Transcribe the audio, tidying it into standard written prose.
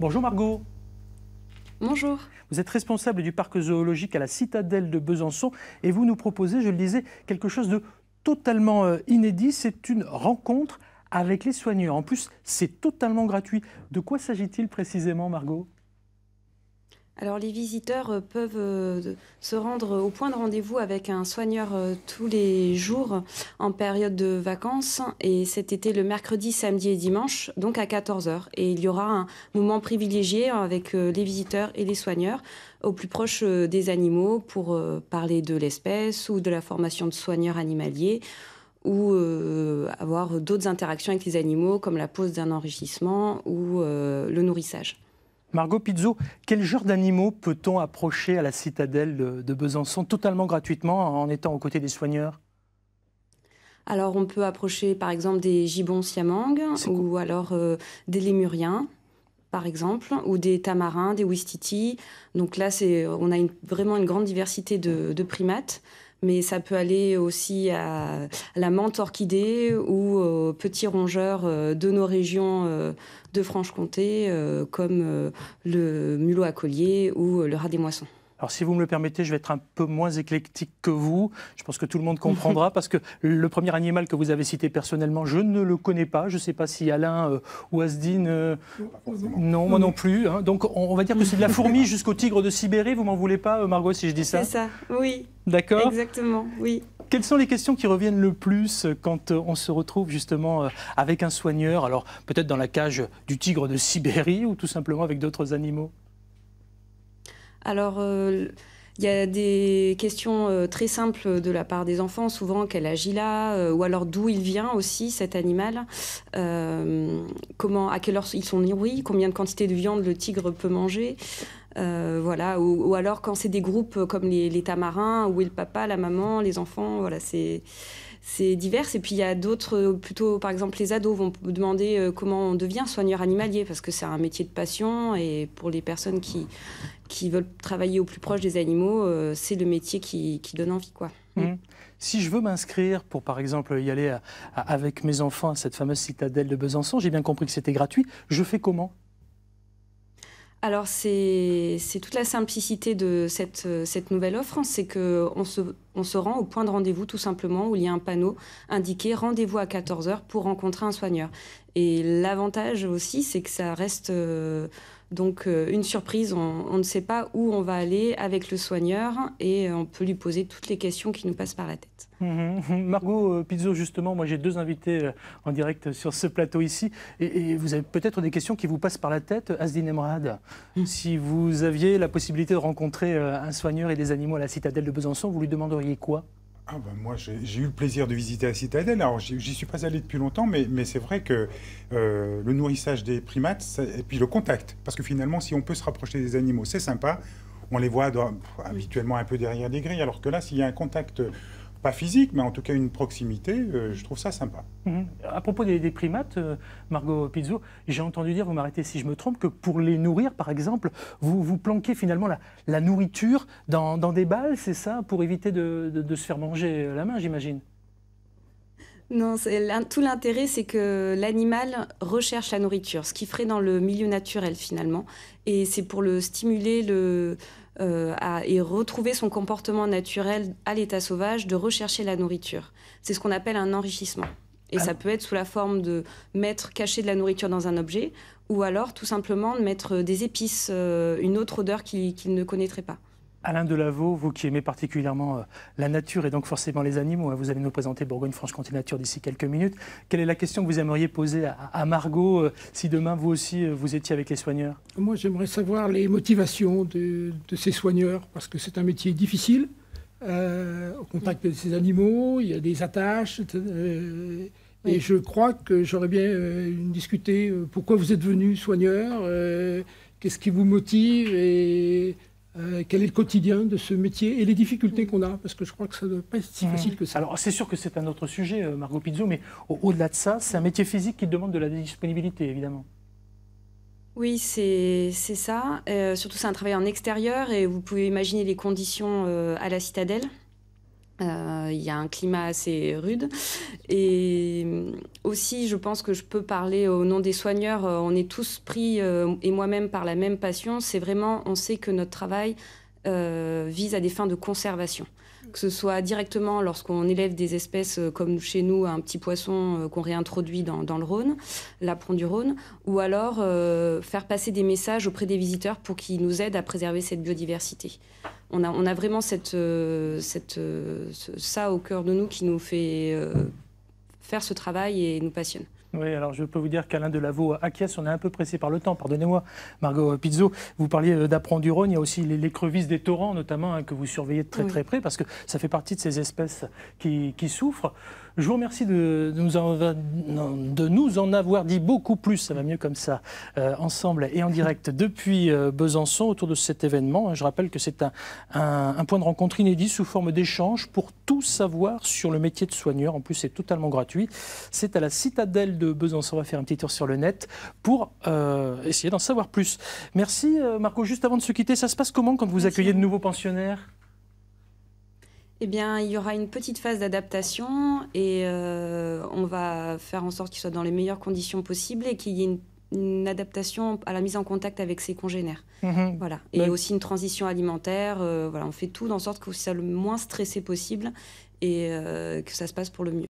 Bonjour Margot. Bonjour. Vous êtes responsable du parc zoologique à la Citadelle de Besançon et vous nous proposez, je le disais, quelque chose de totalement inédit. C'est une rencontre avec les soigneurs. En plus, c'est totalement gratuit. De quoi s'agit-il précisément, Margot ? Alors les visiteurs peuvent se rendre au point de rendez-vous avec un soigneur tous les jours en période de vacances et cet été le mercredi, samedi et dimanche, donc à 14 h. Et il y aura un moment privilégié avec les visiteurs et les soigneurs au plus proche des animaux pour parler de l'espèce ou de la formation de soigneurs animaliers ou avoir d'autres interactions avec les animaux comme la pose d'un enrichissement ou le nourrissage. Margot Pizzo, quel genre d'animaux peut-on approcher à la Citadelle de Besançon totalement gratuitement en étant aux côtés des soigneurs ? Alors on peut approcher par exemple des gibbons siamangs ou alors des lémuriens par exemple, ou des tamarins, des ouistitis. Donc là on a vraiment une grande diversité de primates. Mais ça peut aller aussi à la menthe orchidée ou aux petits rongeurs de nos régions de Franche-Comté, comme le mulot à collier ou le rat des moissons. Alors si vous me le permettez, je vais être un peu moins éclectique que vous. Je pense que tout le monde comprendra parce que le premier animal que vous avez cité personnellement, je ne le connais pas. Je ne sais pas si Alain ou Asdine... non, moi non plus. Hein. Donc on va dire que c'est de la fourmi jusqu'au tigre de Sibérie. Vous m'en voulez pas, Margot, si je dis ça ? C'est ça, oui. D'accord. Exactement, oui. Quelles sont les questions qui reviennent le plus quand on se retrouve justement avec un soigneur ? Alors peut-être dans la cage du tigre de Sibérie ou tout simplement avec d'autres animaux ? Alors, il y a des questions très simples de la part des enfants, souvent quel âge il a, ou alors d'où il vient aussi cet animal, à quelle heure ils sont nourris, combien de quantité de viande le tigre peut manger. Voilà, ou alors quand c'est des groupes comme les tamarins, où est le papa, la maman, les enfants, voilà, c'est divers. Et puis il y a d'autres, plutôt par exemple les ados vont demander comment on devient soigneur animalier, parce que c'est un métier de passion et pour les personnes qui veulent travailler au plus proche des animaux, c'est le métier qui donne envie, quoi. Si je veux m'inscrire pour, par exemple, y aller avec mes enfants à cette fameuse Citadelle de Besançon, j'ai bien compris que c'était gratuit, je fais comment ? Alors, c'est toute la simplicité de cette nouvelle offre, c'est qu'on se rend au point de rendez-vous tout simplement, où il y a un panneau indiqué « Rendez-vous à 14 h pour rencontrer un soigneur ». Et l'avantage aussi, c'est que ça reste donc une surprise. On ne sait pas où on va aller avec le soigneur et on peut lui poser toutes les questions qui nous passent par la tête. Margot Pizzo, justement, moi j'ai deux invités en direct sur ce plateau ici et vous avez peut-être des questions qui vous passent par la tête. Asdine Emrad, si vous aviez la possibilité de rencontrer un soigneur et des animaux à la Citadelle de Besançon, vous lui demanderiez quoi ? Moi, j'ai eu le plaisir de visiter la Citadelle. Alors, j'y suis pas allé depuis longtemps, mais c'est vrai que le nourrissage des primates, et puis le contact, parce que finalement, si on peut se rapprocher des animaux, c'est sympa. On les voit habituellement un peu derrière des grilles, alors que là, s'il y a un contact, pas physique, mais en tout cas une proximité, je trouve ça sympa. À propos des primates, Margot Pizzo, j'ai entendu dire, vous m'arrêtez si je me trompe, que pour les nourrir, par exemple, vous planquez finalement la nourriture dans des balles, c'est ça, pour éviter de se faire manger la main, j'imagine ? Non, tout l'intérêt, c'est que l'animal recherche la nourriture, ce qu'il ferait dans le milieu naturel finalement. Et c'est pour le stimuler et retrouver son comportement naturel à l'état sauvage, de rechercher la nourriture. C'est ce qu'on appelle un enrichissement. Et ça peut être sous la forme de cacher de la nourriture dans un objet, ou alors tout simplement de mettre des épices, une autre odeur qu'il ne connaîtrait pas. Alain Delaveau, vous qui aimez particulièrement la nature et donc forcément les animaux, vous allez nous présenter Bourgogne-Franche-Comté Nature d'ici quelques minutes. Quelle est la question que vous aimeriez poser à Margot si demain vous aussi vous étiez avec les soigneurs ? Moi j'aimerais savoir les motivations de ces soigneurs, parce que c'est un métier difficile, au contact de ces animaux, il y a des attaches, et je crois que j'aurais bien discuté pourquoi vous êtes venu soigneur, qu'est-ce qui vous motive et quel est le quotidien de ce métier et les difficultés qu'on a, parce que je crois que ça ne doit pas être si facile que ça. Alors c'est sûr que c'est un autre sujet, Margot Pizzo, mais au-delà de ça, c'est un métier physique qui demande de la disponibilité, évidemment. Oui, c'est ça. Surtout, c'est un travail en extérieur et vous pouvez imaginer les conditions à la Citadelle. Il y a un climat assez rude. Et aussi, je pense que je peux parler au nom des soigneurs. On est tous pris, et moi-même, par la même passion. C'est vraiment, on sait que notre travail vise à des fins de conservation. Que ce soit directement lorsqu'on élève des espèces comme chez nous, un petit poisson qu'on réintroduit dans le Rhône, l'apron du Rhône, ou alors faire passer des messages auprès des visiteurs pour qu'ils nous aident à préserver cette biodiversité. On a vraiment ça au cœur de nous qui nous fait faire ce travail et nous passionne. Oui, alors je peux vous dire qu'Alain Delaveau acquiesce, on est un peu pressé par le temps, pardonnez-moi Margot Pizzo, vous parliez d'apron du Rhône, il y a aussi l'écreuvisse des torrents notamment hein, que vous surveillez de très près parce que ça fait partie de ces espèces qui souffrent. Je vous remercie de nous en avoir dit beaucoup plus, ça va mieux comme ça, ensemble et en direct depuis Besançon autour de cet événement. Je rappelle que c'est un point de rencontre inédit sous forme d'échange pour tout savoir sur le métier de soigneur. En plus, c'est totalement gratuit. C'est à la Citadelle de Besançon. On va faire un petit tour sur le net pour essayer d'en savoir plus. Merci Marco. Juste avant de se quitter, ça se passe comment quand vous accueillez de nouveaux pensionnaires ? Eh bien, il y aura une petite phase d'adaptation et on va faire en sorte qu'ils soient dans les meilleures conditions possibles et qu'il y ait une adaptation à la mise en contact avec ses congénères. Voilà. Et aussi une transition alimentaire. Voilà, on fait tout en sorte que ça soit le moins stressé possible et que ça se passe pour le mieux.